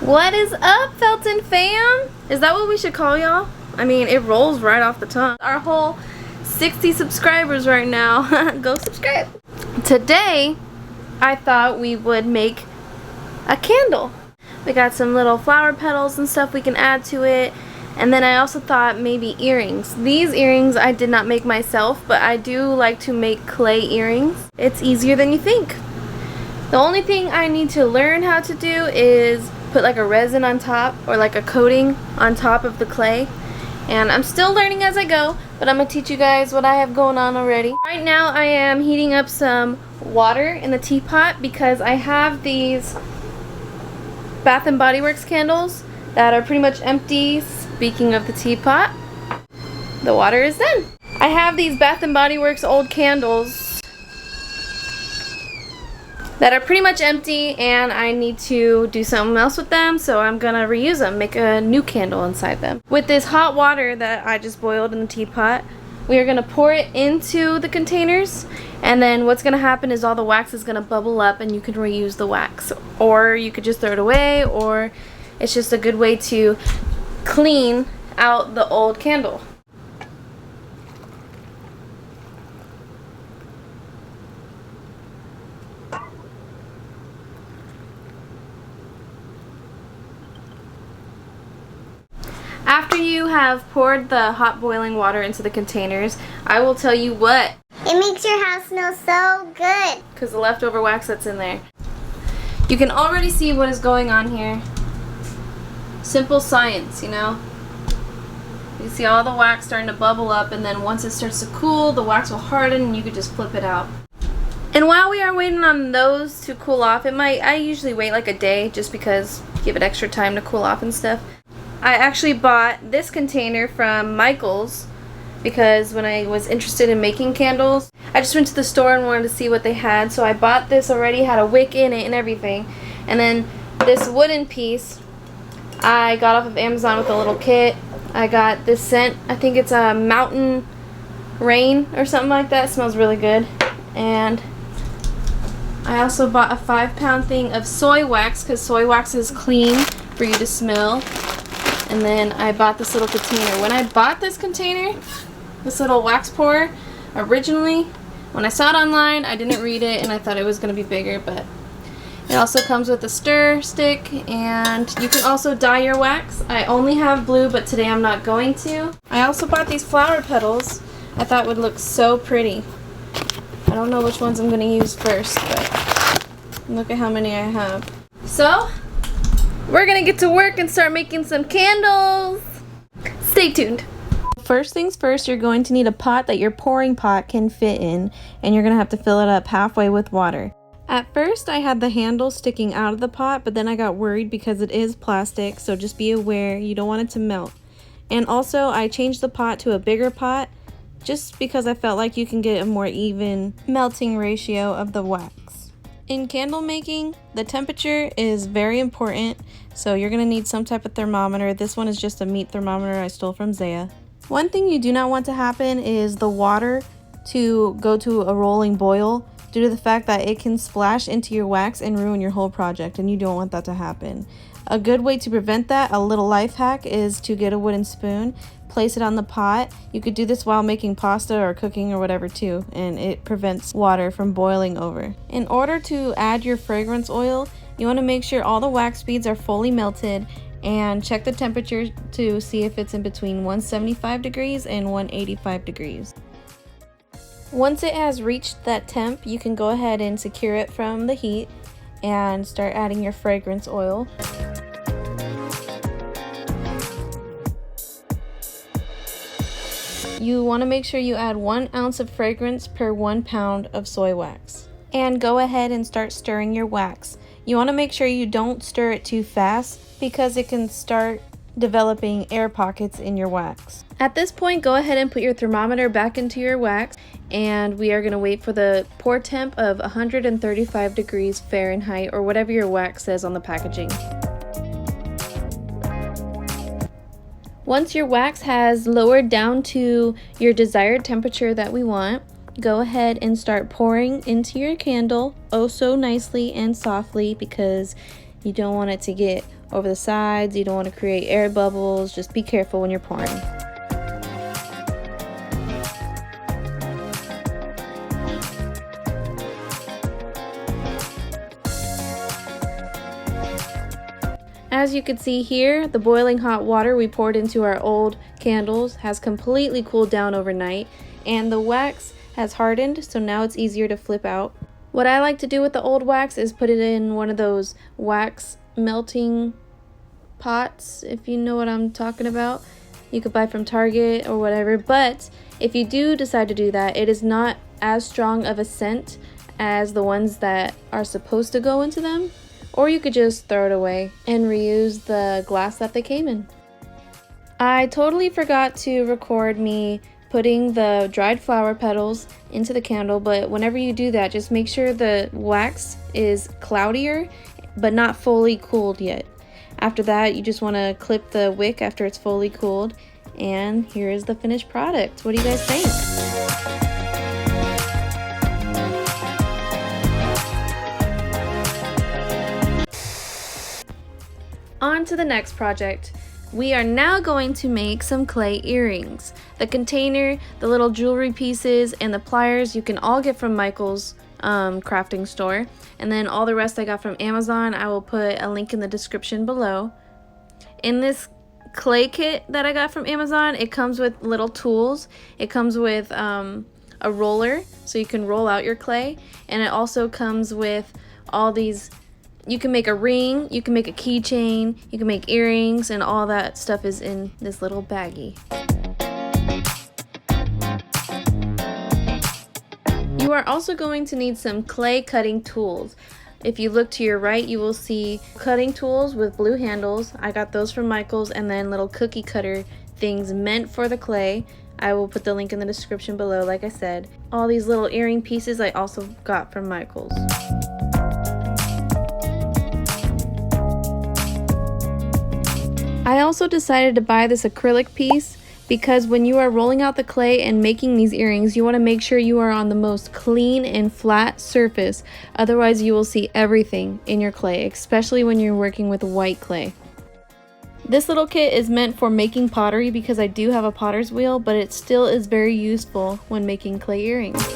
What is up, Felton fam? Is that what we should call y'all? I mean, it rolls right off the tongue. Our whole 60 subscribers right now. Go subscribe. Today, I thought we would make a candle. We got some little flower petals and stuff we can add to it. And then I also thought maybe earrings. These earrings I did not make myself, but I do like to make clay earrings. It's easier than you think. The only thing I need to learn how to do is put like a resin on top or like a coating on top of the clay. And I'm still learning as I go, but I'm gonna teach you guys what I have going on already. Right now I am heating up some water in the teapot because I have these Bath and Body Works candles that are pretty much empty. Speaking of the teapot, the water is done. I have these Bath and Body Works old candles that are pretty much empty and I need to do something else with them, so I'm gonna reuse them, make a new candle inside them. With this hot water that I just boiled in the teapot, we are gonna pour it into the containers, and then what's gonna happen is all the wax is gonna bubble up and you can reuse the wax, or you could just throw it away, or it's just a good way to clean out the old candle. After you have poured the hot boiling water into the containers, I will tell you what. It makes your house smell so good. Because the leftover wax that's in there. You can already see what is going on here. Simple science, you know. You see all the wax starting to bubble up, and then once it starts to cool, the wax will harden and you could just flip it out. And while we are waiting on those to cool off, I usually wait like a day just because give it extra time to cool off and stuff. I actually bought this container from Michael's because when I was interested in making candles, I just went to the store and wanted to see what they had. So I bought this already, had a wick in it and everything. And then this wooden piece I got off of Amazon with a little kit. I got this scent. I think it's a Mountain Rain or something like that. It smells really good. And I also bought a 5-pound thing of soy wax because soy wax is clean for you to smell. And then I bought this little container. When I bought this container, this little wax pourer, originally, when I saw it online, I didn't read it and I thought it was going to be bigger, but it also comes with a stir stick, and you can also dye your wax. I only have blue, but today I'm not going to. I also bought these flower petals. I thought would look so pretty. I don't know which ones I'm going to use first, but look at how many I have. So, we're gonna get to work and start making some candles. Stay tuned. First things first, you're going to need a pot that your pouring pot can fit in, and you're gonna have to fill it up halfway with water. At first, I had the handle sticking out of the pot, but then I got worried because it is plastic, so just be aware you don't want it to melt. And also, I changed the pot to a bigger pot just because I felt like you can get a more even melting ratio of the wax. In candle making, the temperature is very important, so you're going to need some type of thermometer. This one is just a meat thermometer I stole from Zaya. One thing you do not want to happen is the water to go to a rolling boil due to the fact that it can splash into your wax and ruin your whole project, and you don't want that to happen. A good way to prevent that, a little life hack, is to get a wooden spoon, place it on the pot. You could do this while making pasta or cooking or whatever too, and it prevents water from boiling over. In order to add your fragrance oil, you want to make sure all the wax beads are fully melted and check the temperature to see if it's in between 175 degrees and 185 degrees. Once it has reached that temp, you can go ahead and secure it from the heat and start adding your fragrance oil. You want to make sure you add 1 ounce of fragrance per 1 pound of soy wax. And go ahead and start stirring your wax. You want to make sure you don't stir it too fast because it can start developing air pockets in your wax. At this point, go ahead and put your thermometer back into your wax, and we are going to wait for the pour temp of 135 degrees Fahrenheit or whatever your wax says on the packaging. Once your wax has lowered down to your desired temperature that we want, go ahead and start pouring into your candle, oh so nicely and softly, because you don't want it to get over the sides. You don't want to create air bubbles. Just be careful when you're pouring. As you can see here, the boiling hot water we poured into our old candles has completely cooled down overnight, and the wax has hardened, so now it's easier to flip out. What I like to do with the old wax is put it in one of those wax melting pots, if you know what I'm talking about. You could buy from Target or whatever, but if you do decide to do that, it is not as strong of a scent as the ones that are supposed to go into them. Or you could just throw it away and reuse the glass that they came in. I totally forgot to record me putting the dried flower petals into the candle, but whenever you do that, just make sure the wax is cloudier but not fully cooled yet. After that, you just want to clip the wick after it's fully cooled, and here is the finished product. What do you guys think? On to the next project. We are now going to make some clay earrings. The container, the little jewelry pieces, and the pliers you can all get from Michael's crafting store. And then all the rest I got from Amazon. I will put a link in the description below. In this clay kit that I got from Amazon, it comes with little tools. It comes with a roller so you can roll out your clay. And it also comes with all these. You can make a ring, you can make a keychain, you can make earrings, and all that stuff is in this little baggie. You are also going to need some clay cutting tools. If you look to your right, you will see cutting tools with blue handles. I got those from Michael's, and then little cookie cutter things meant for the clay. I will put the link in the description below, like I said. All these little earring pieces I also got from Michael's. I also decided to buy this acrylic piece because when you are rolling out the clay and making these earrings, you want to make sure you are on the most clean and flat surface. Otherwise, you will see everything in your clay, especially when you're working with white clay. This little kit is meant for making pottery because I do have a potter's wheel, but it still is very useful when making clay earrings.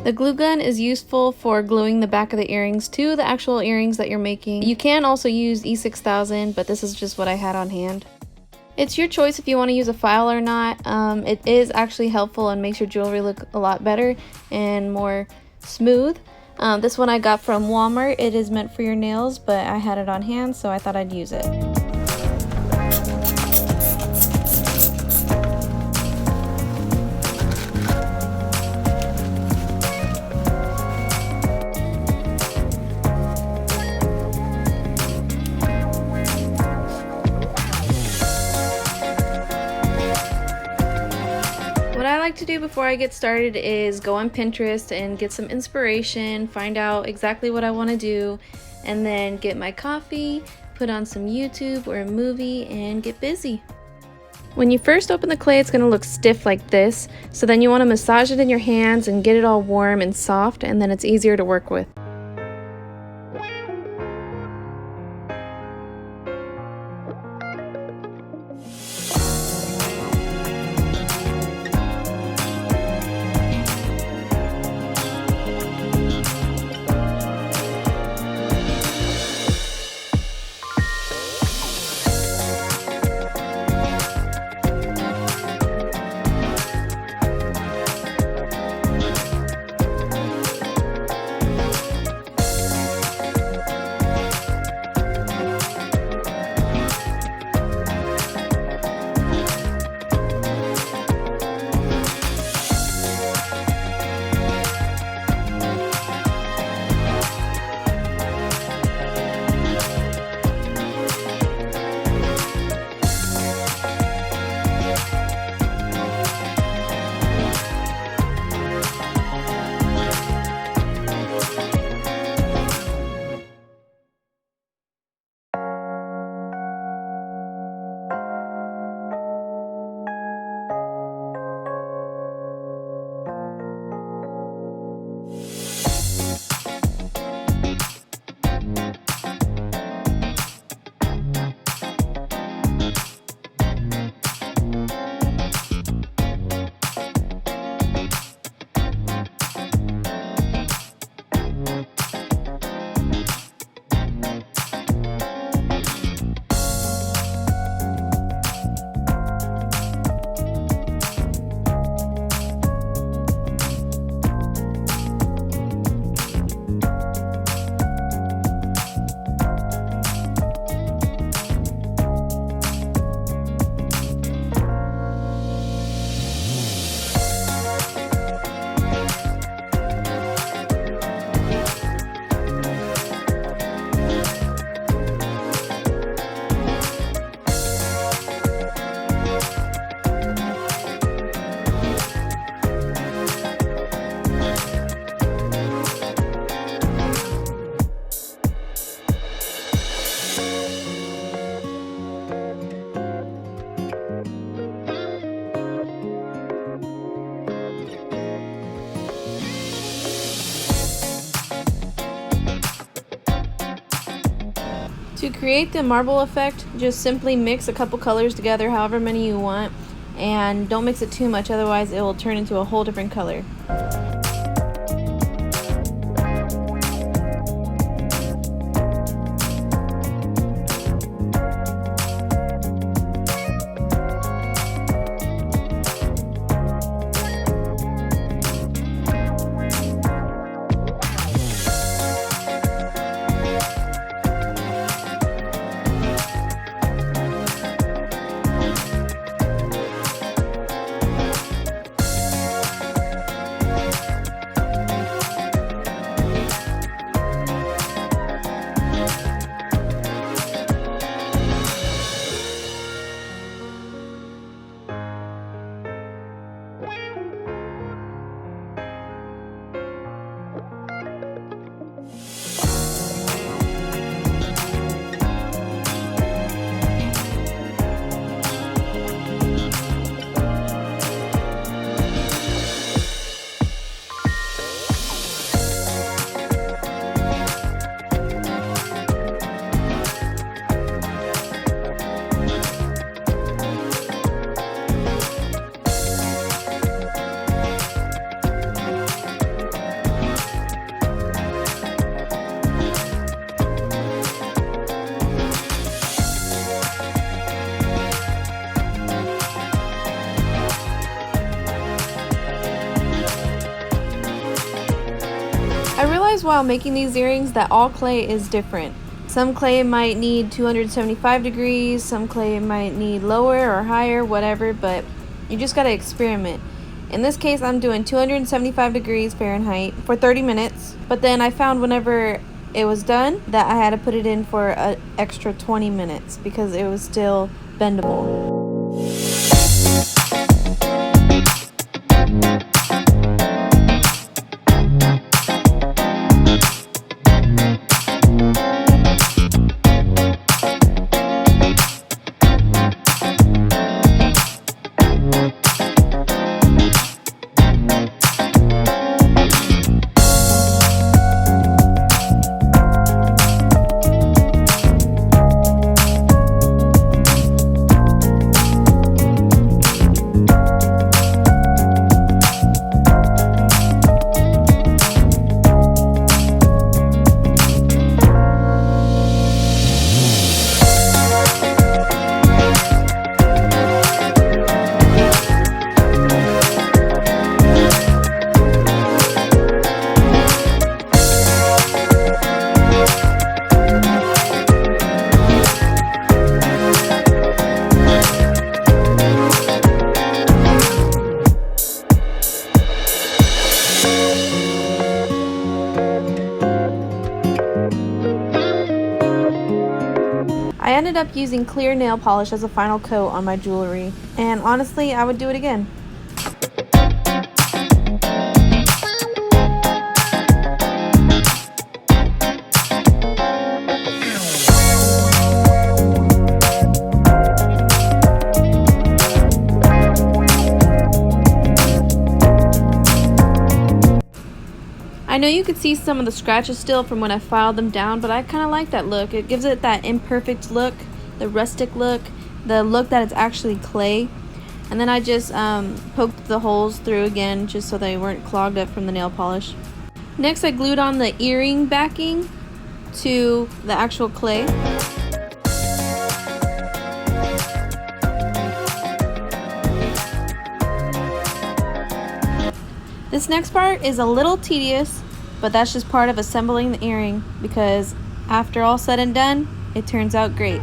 The glue gun is useful for gluing the back of the earrings to the actual earrings that you're making. You can also use E6000, but this is just what I had on hand. It's your choice if you want to use a file or not. It is actually helpful and makes your jewelry look a lot better and more smooth. This one I got from Walmart. It is meant for your nails, but I had it on hand, so I thought I'd use it. What I like to do before I get started is go on Pinterest and get some inspiration, find out exactly what I want to do, and then get my coffee, put on some YouTube or a movie, and get busy. When you first open the clay, it's going to look stiff like this, so then you want to massage it in your hands and get it all warm and soft, and then it's easier to work with. To create the marble effect, just simply mix a couple colors together, however many you want, and don't mix it too much, otherwise it will turn into a whole different color. I realized while making these earrings that all clay is different. Some clay might need 275 degrees, some clay might need lower or higher, whatever, but you just gotta experiment. In this case, I'm doing 275 degrees Fahrenheit for 30 minutes, but then I found whenever it was done that I had to put it in for an extra 20 minutes because it was still bendable. I ended up using clear nail polish as a final coat on my jewelry, and honestly, I would do it again. I know you could see some of the scratches still from when I filed them down, but I kind of like that look. It gives it that imperfect look, the rustic look, the look that it's actually clay. And then I just poked the holes through again just so they weren't clogged up from the nail polish. Next, I glued on the earring backing to the actual clay. This next part is a little tedious, but that's just part of assembling the earring because after all said and done, it turns out great.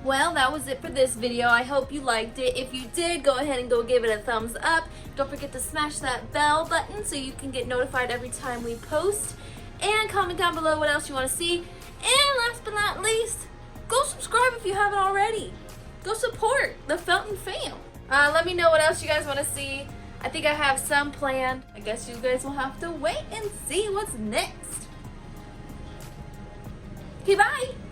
Well, that was it for this video. I hope you liked it. If you did, go ahead and go give it a thumbs up. Don't forget to smash that bell button so you can get notified every time we post. And comment down below what else you want to see. And last but not least, go subscribe if you haven't already. Go support the Felton fam. Let me know what else you guys want to see. I think I have some planned. I guess you guys will have to wait and see what's next. Okay, bye.